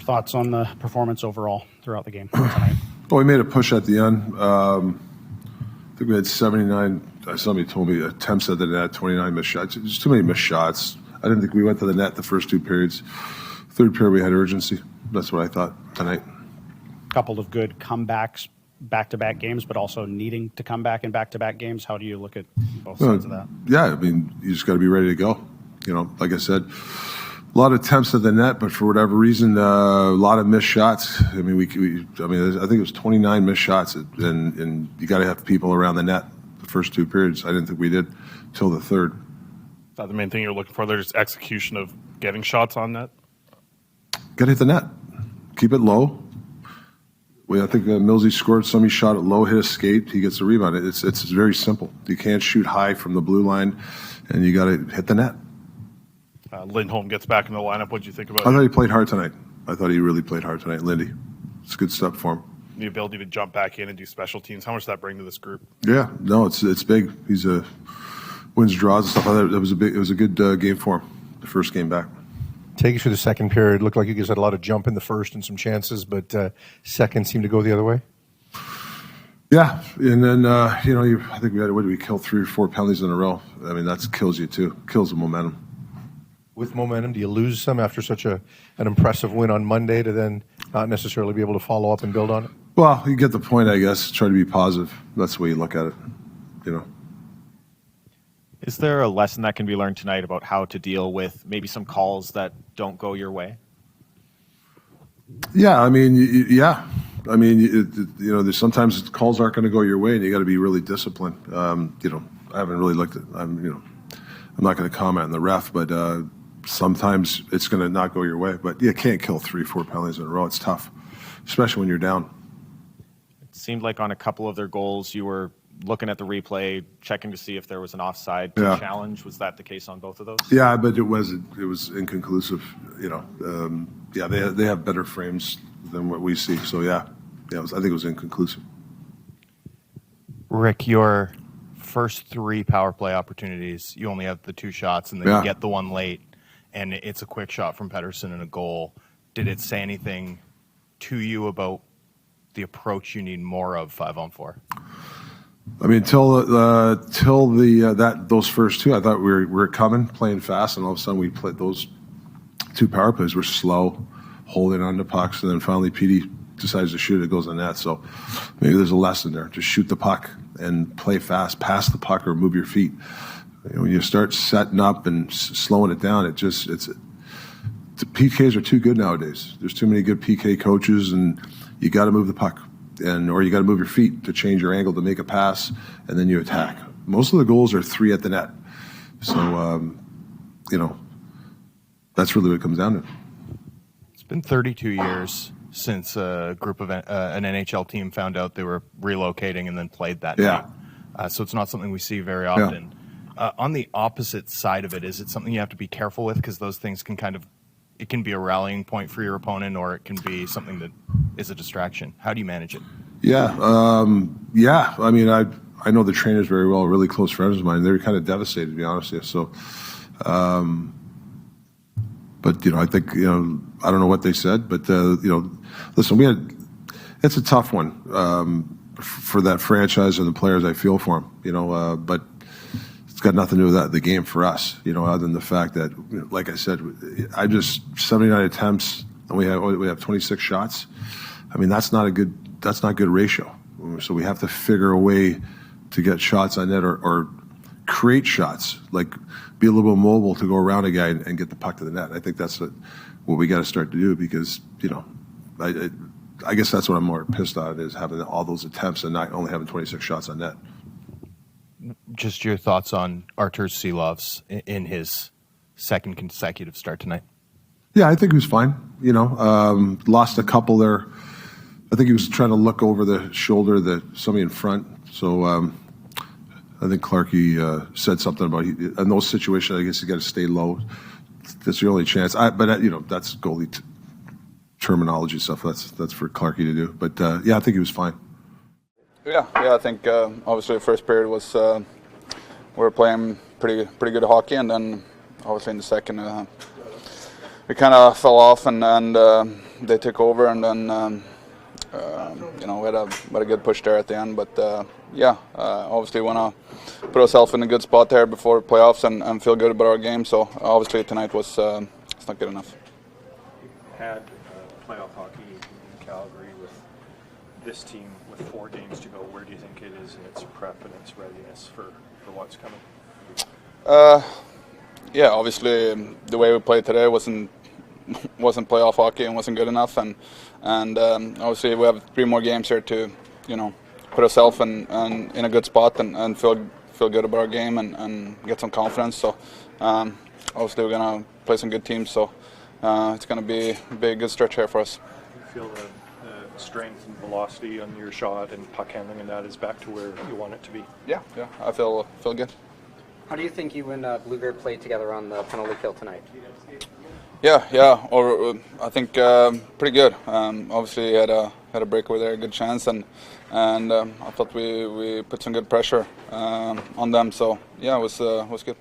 thoughts on the performance overall throughout the game tonight? Well, we made a push at the end. I think we had 79, somebody told me, attempts at the net, 29 missed shots. Just too many missed shots. I didn't think we went to the net the first two periods. Third period, we had urgency. That's what I thought tonight. Couple of good comebacks, back-to-back games, but also needing to come back in back-to-back games. How do you look at both sides of that? Yeah, I mean, you just got to be ready to go. You know, like I said, a lot of attempts at the net, but for whatever reason, a lot of missed shots. I mean, I think it was 29 missed shots, and you got to have people around the net the first two periods. I didn't think we did till the third. Is that the main thing you're looking for? There's execution of getting shots on net? Got to hit the net. Keep it low. I think Millsy scored some. He shot it low, hit a skate. He gets a rebound. It's very simple. You can't shoot high from the blue line, and you got to hit the net. Lindholm gets back in the lineup. What did you think about I thought he played hard tonight. I thought he really played hard tonight, Lindy. It's a good step for him. The ability to jump back in and do special teams. How much does that bring to this group? Yeah, no, it's big. He's wins draws and stuff like that. It was a good game for him. The first game back. Take you through the second period. Looked like you guys had a lot of jump in the first and some chances, but second seemed to go the other way. Yeah, and then I think we killed 3 or 4 penalties in a row. I mean, that kills you too. Kills the momentum. With momentum, do you lose some after such an impressive win on Monday to then not necessarily be able to follow up and build on it? Well, you get the point, I guess. Try to be positive. That's the way you look at it. You know. Is there a lesson that can be learned tonight about how to deal with maybe some calls that don't go your way? Yeah, I mean, there's sometimes calls aren't going to go your way, and you got to be really disciplined. I haven't really looked at. I'm not going to comment on the ref, but sometimes it's going to not go your way. But you can't kill 3 or 4 penalties in a row. It's tough, especially when you're down. It seemed like on a couple of their goals, you were looking at the replay, checking to see if there was an offside challenge. Was that the case on both of those? Yeah, but it was inconclusive. They have better frames than what we see. So I think it was inconclusive. Rick, your first 3 power play opportunities, you only have the 2 shots, and then you get the one late, and it's a quick shot from Pettersson and a goal. Did it say anything to you about the approach you need more of 5-on-4? I mean, till those first 2, I thought we were coming, playing fast, and all of a sudden we played those 2 power plays were slow, holding on to pucks, and then finally Petey decides to shoot it, goes in the net. So maybe there's a lesson there. Just shoot the puck and play fast, pass the puck or move your feet. When you start setting up and slowing it down, the PKs are too good nowadays. There's too many good PK coaches, and you got to move the puck. Or you got to move your feet to change your angle to make a pass, and then you attack. Most of the goals are 3 at the net. So, that's really what it comes down to. It's been 32 years since a group of an NHL team found out they were relocating and then played that night. So it's not something we see very often. On the opposite side of it, is it something you have to be careful with? Because those things can it can be a rallying point for your opponent, or it can be something that is a distraction. How do you manage it? I mean, I know the trainers very well, really close friends of mine. They're kind of devastated, to be honest with you. So, but I think I don't know what they said, but listen, it's a tough one for that franchise and the players. I feel for them, but it's got nothing to do with the game for us, other than the fact that, like I said, 79 attempts and we have 26 shots. I mean, that's not good ratio. So we have to figure a way to get shots on net or create shots, like be a little bit mobile to go around a guy and get the puck to the net. I think that's what we got to start to do, because I guess that's what I'm more pissed at, is having all those attempts and not only having 26 shots on net. Just your thoughts on Artur Silovs in his second consecutive start tonight. Yeah, I think he was fine. Lost a couple there. I think he was trying to look over the shoulder that somebody in front. So I think Clarkie said something about in those situations, I guess you got to stay low. That's your only chance. But that's goalie terminology stuff. That's for Clarkie to do. But I think he was fine. Yeah. I think obviously the first period was we were playing pretty good hockey, and then obviously in the second we kind of fell off, and they took over, and then we had a good push there at the end. But obviously want to put ourselves in a good spot there before playoffs and feel good about our game. So obviously tonight was it's not good enough. Had playoff hockey in Calgary with this team with 4 games to go. Where do you think it is in its prep and its readiness for what's coming? Obviously the way we played today wasn't playoff hockey and wasn't good enough, and obviously we have 3 more games here to put ourselves in a good spot and feel good about our game and get some confidence. So obviously we're gonna play some good teams, so it's gonna be a good stretch here for us. You feel the strength and velocity on your shot and puck handling, and that is back to where you want it to be? Yeah, I feel good. How do you think you and Bluebeard played together on the penalty kill tonight? I think pretty good. Obviously had a breakaway there, a good chance, and I thought we put some good pressure on them. So it was good.